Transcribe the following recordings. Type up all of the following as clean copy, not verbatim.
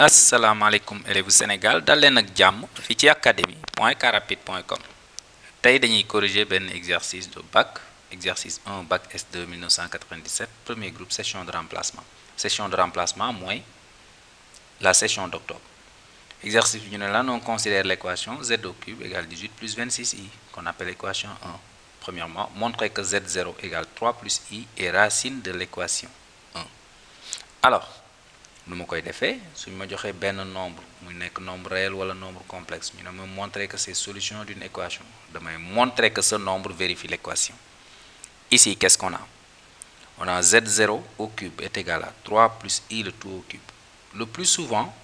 asalaamaaleykum élèves Sénégal dal leen ak jàmm fii ci académie.carrapide.com tey dañuy corriger benn exercice de bac exercice 1 bac S2 1997 premier groupe session de remplacement mooy la session d'octobre. Exercice bi ñu ne lan on considère l'équation z au cube égale 18 plus 26i qu'on appelle équation 1. Premièrement, montrer que z0 égale 3 plus i est racine de l'équation 1. Alors nu ma koy defee suñu ma joxee benn nombre muy nekk nombre réel wala nombre complexe ñu ne ma montrer que c'est solution d'une équation damay montrer que ce nombre vérifie l'équation. Ici qu'est-ce qu'on a? On a z0 au cube est égal à 3 plus i le tout au cube. Le plus souvent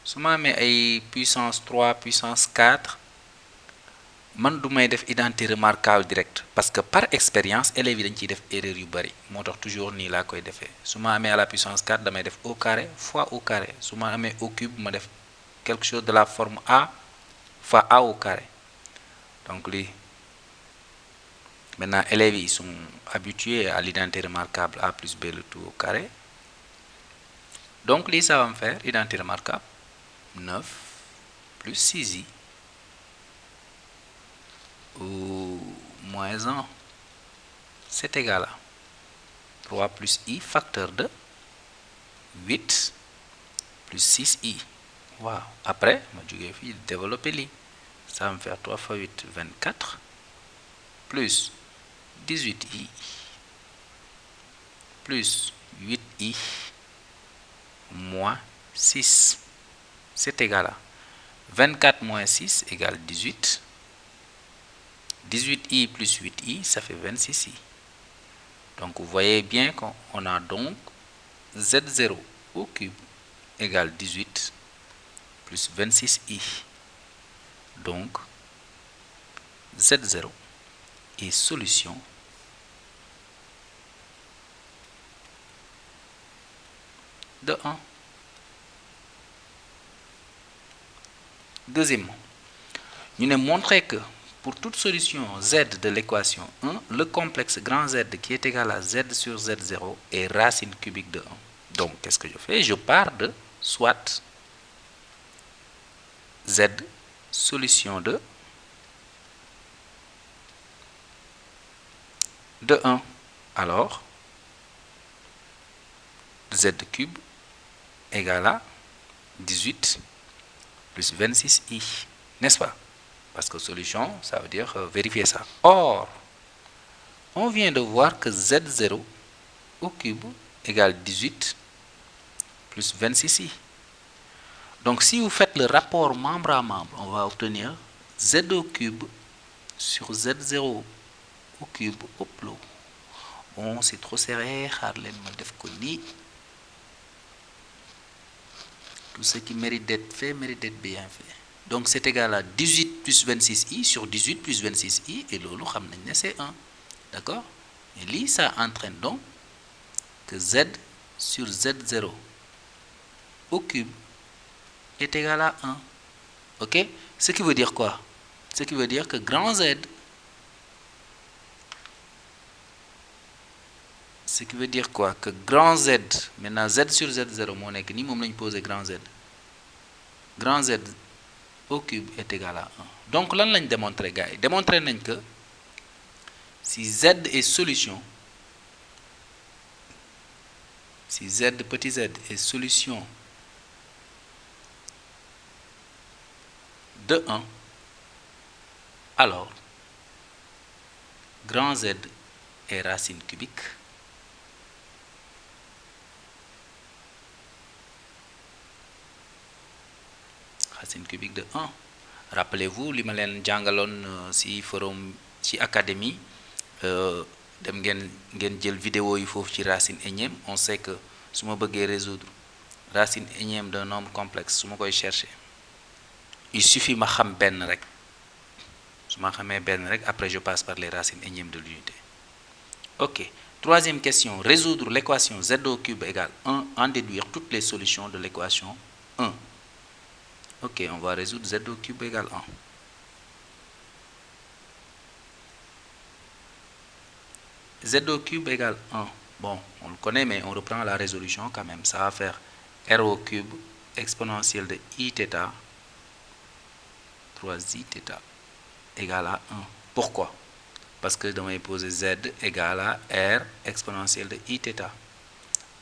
su ma amee ay puissance 3 puissance 4 man du may def identité remarquable direct parce que par expérience élèves yi dañ ciy def erreur yu bari moo tax toujours nii laa koy defee su ma amee à la puissance 4 damay def au carré fois au carré su ma amee au cube ma def quelque chose de la forme a fois a au carré. Donc lii maintenant élèves yi sont habitués à l'identité remarquable a plus b le tout au carré. Donc lii ça va me faire identité remarquable 9 plus 6i ou moins 1 c'est égal à 3 plus i facteur de 8 plus 6i. Waaw après ma jógee fii développer lii ça va me faire 3 fois 8 24 plus 18i plus 8i moins 6 c'est égal à 24 moins 6 égale 18. 18i plus 8i, ça fait 26i. Donc vous voyez bien qu'on a donc z0 au cube égale 18 plus 26i. Donc z0 est solution de 1. Deuxièmement, nous ne montrer que pour toute solution z de l'équation 1, le complexe grand Z qui est égal à z sur z0 est racine cubique de 1. Donc, qu'est-ce que je fais? Je pars de soit z solution de 1. Alors, z cube égale à 18 plus 26i, n'est-ce pas? Parce que solution, ça veut dire vérifier ça. Or, on vient de voir que z0 au cube égale 18 plus 26i. Donc, si vous faites le rapport membre à membre, on va obtenir z au cube sur z0 au cube au plot. Bon, c'est trop serré. Tout ce qui mérite d'être fait mérite d'être bien fait. Donc c'est égal à 18 plus 26i sur 18 plus 26i et lolu xam nañ ne c'est 1. D'accord? Et là ça entraîne donc que z sur z0 au cube est égal à 1. OK? Ce qui veut dire quoi? Ce qui veut dire que grand Z Ce qui veut dire quoi? Que grand Z, maintenant z sur z0 moo nekk nii moom lañu posé grand Z. Grand Z au cube est égal à 1. Donc lan lañ démontrer gars yi démontrer nañ que si z est solution, si z petit z est solution de 1, alors grand Z est racine cubique de 1. Rappelez-vous li ma leen jàngaloon ci forum ci académie dem ngeen jël vidéo yi foofu ci racine énième. On sait que su ma bëggee résoudre racine énième d'un nombre complexe su ma koy chercher il suffit ma xam benn rek su ma xamee benn rek après je passe par les racines énièmes de l'unité. OK. Troisième question, résoudre l'équation z au cube égale 1 en déduire toutes les solutions de l'équation 1. OK, on va résoudre z au cube égale 1. Z au cube égale 1. Bon, on le connaît, mais on reprend la résolution quand même. Ça va faire r au cube exponentielle de I θ, 3I θ, égale à 1. Pourquoi? Parce que je vais poser Z égale à R exponentielle de I θ.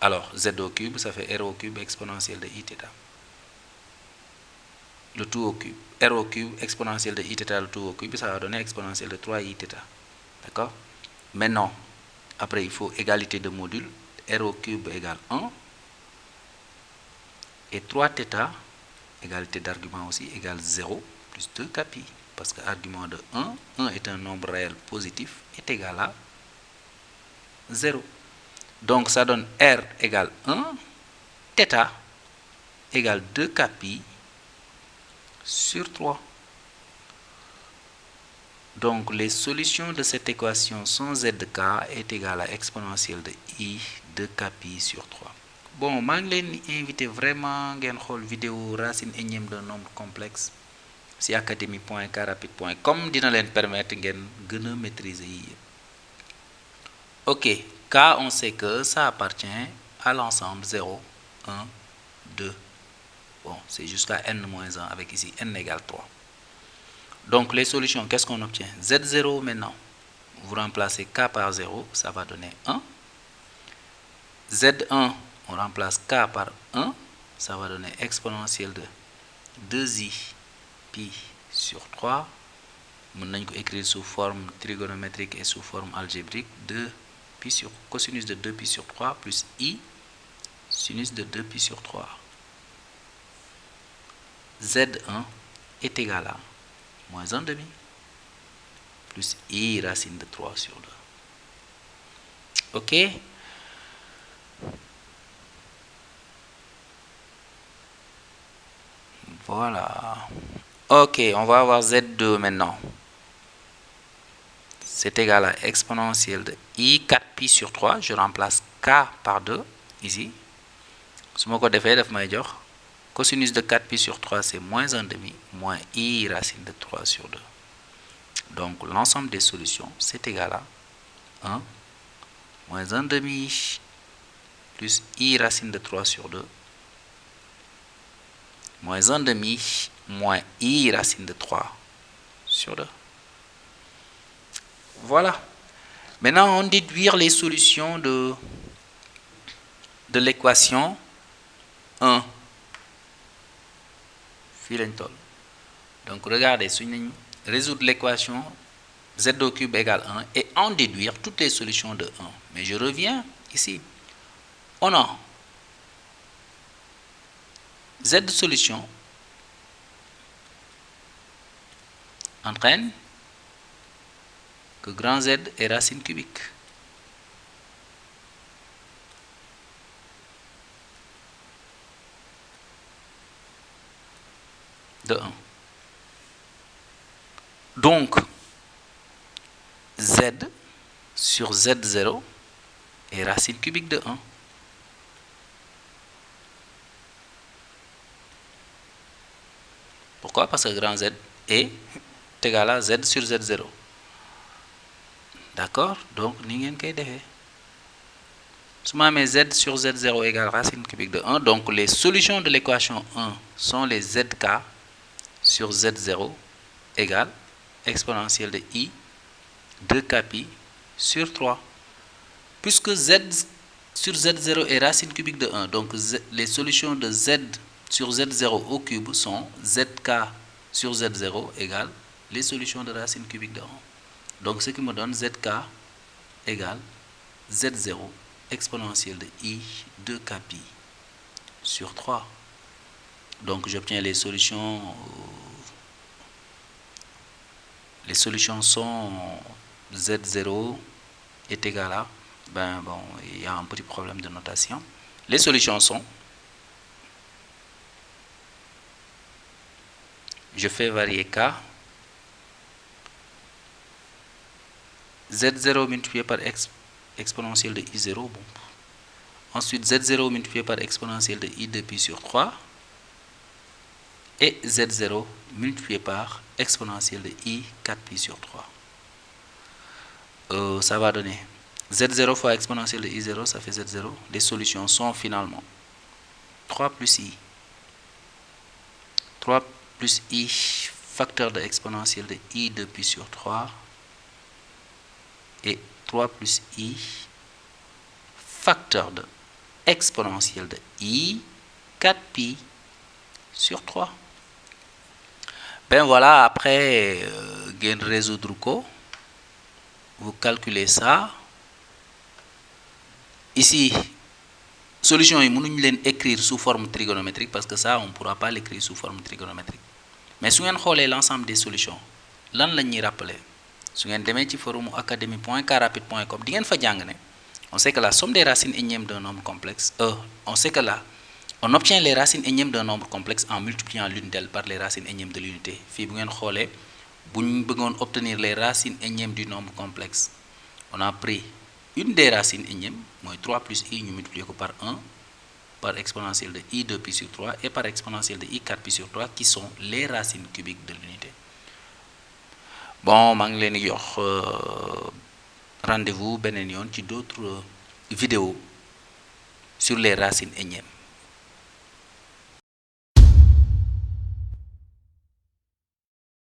Alors, Z au cube, ça fait R au cube exponentielle de I θ. Le tout au cube. R au cube exponentielle de I θ, le tout au cube, ça va donner exponentielle de 3I θ. D'accord? Maintenant, après, il faut égalité de modules. R au cube égale 1. Et 3θ, égalité d'argument aussi, égale 0 plus 2 pi. Parce que l'argument de 1 est un nombre réel positif, est égal à 0. Donc ça donne R égale 1, θ égale 2 pi sur 3. Donc les solutions de cette équation sont zk est égal à exponentielle de I 2 pi sur 3. Bon, je vais inviter vraiment à voir la vidéo racine énième d'un nombre complexe sur academy.carrapide.com dina leen permettre de maîtriser. Ok, K, on sait que ça appartient à l'ensemble 0, 1, 2. Bon, c'est jusqu'à n-1 avec ici n égale 3. Donc les solutions, qu'est-ce qu'on obtient? Z0 maintenant, vous remplacez K par 0, ça va donner 1. Z1, on remplace K par 1, ça va donner exponentielle de 2i pi sur 3. On peut écrire sous forme trigonométrique et sous forme algébrique 2 pi sur cosinus de 2 pi sur 3 plus i sinus de 2 pi sur 3. Z1 est égal à moins 1 demi plus i racine de 3 sur 2. Ok? Voilà. Ok, on va avoir Z2 maintenant. C'est égal à exponentielle de I 4 pi sur 3. Je remplace K par 2, ici. Si je fais cosinus de 4 pi sur 3, c'est moins 1 demi, moins I racine de 3 sur 2. Donc, l'ensemble des solutions, c'est égal à 1, moins 1 demi, plus I racine de 3 sur 2, moins 1 demi, moins I racine de 3 sur 2. Voilà. Maintenant, on déduire les solutions de l'équation 1. Donc, regardez, résoudre l'équation z au cube égale 1 et en déduire toutes les solutions de 1. Mais je reviens ici. On a z solution entraîne que grand Z est racine cubique. De 1. Donc, Z sur Z0 est racine cubique de 1. Pourquoi? Parce que grand Z est égal à Z sur Z0. D'accord? Donc, nous avons Z sur Z0 égale racine cubique de 1. Donc, les solutions de l'équation 1 sont les ZK sur Z0 égale exponentielle de I 2 pi sur 3. Puisque Z sur Z0 est racine cubique de 1, donc les solutions de Z sur Z0 au cube sont ZK sur Z0 égale les solutions de racine cubique de 1. Donc, ce qui me donne ZK égale Z0 exponentielle de I 2 pi sur 3. Donc, j'obtiens les solutions. Les solutions sont Z0 est égal à, il y a un petit problème de notation. Les solutions sont, je fais varier K, Z0 multiplié par exponentielle de I0, bon. Ensuite, Z0 multiplié par exponentielle de I 2 pi sur 3, et Z0 multiplié par exponentielle de I 4 pi sur 3. Ça va donner Z0 fois exponentielle de I0, ça fait Z0. Les solutions sont finalement 3 plus I 3 plus i facteur de exponentielle de i 2 pi sur 3 et 3 plus i facteur de exponentielle de i 4 pi sur 3. Ben voilà, après résoudre quoi, vous calculez ça. Ici, solution, il mënuñ écrire sous forme trigonométrique parce que ça, on ne pourra pas l'écrire sous forme trigonométrique. Mais si vous regardez l'ensemble des solutions, lan lañ ñuy rappeler su ngeen demee ci forum academy.carrapide.com di ngeen fa jàng ne on sait que la somme des racines énièmes d'un nombre complexe on sait que on obtient les racines énièmes d'un nombre complexe en multipliant l'une d'elles par les racines énièmes de l'unité. Fii bu ngeen xoolee bu ñu bëggoon obtenir les racines énièmes du nombre complexe, on a pris une des racines énièmes, mooy 3 plus i ñu multiplier ko par 1 par exponentielle de i 2 pi sur 3 et par exponentielle de i 4 pi sur 3 qui sont les racines cubiques de l'unité. Bon, maa ngi leen di jox rendez-vous beneen yoon ci d'autres vidéos sur les racines énièmes.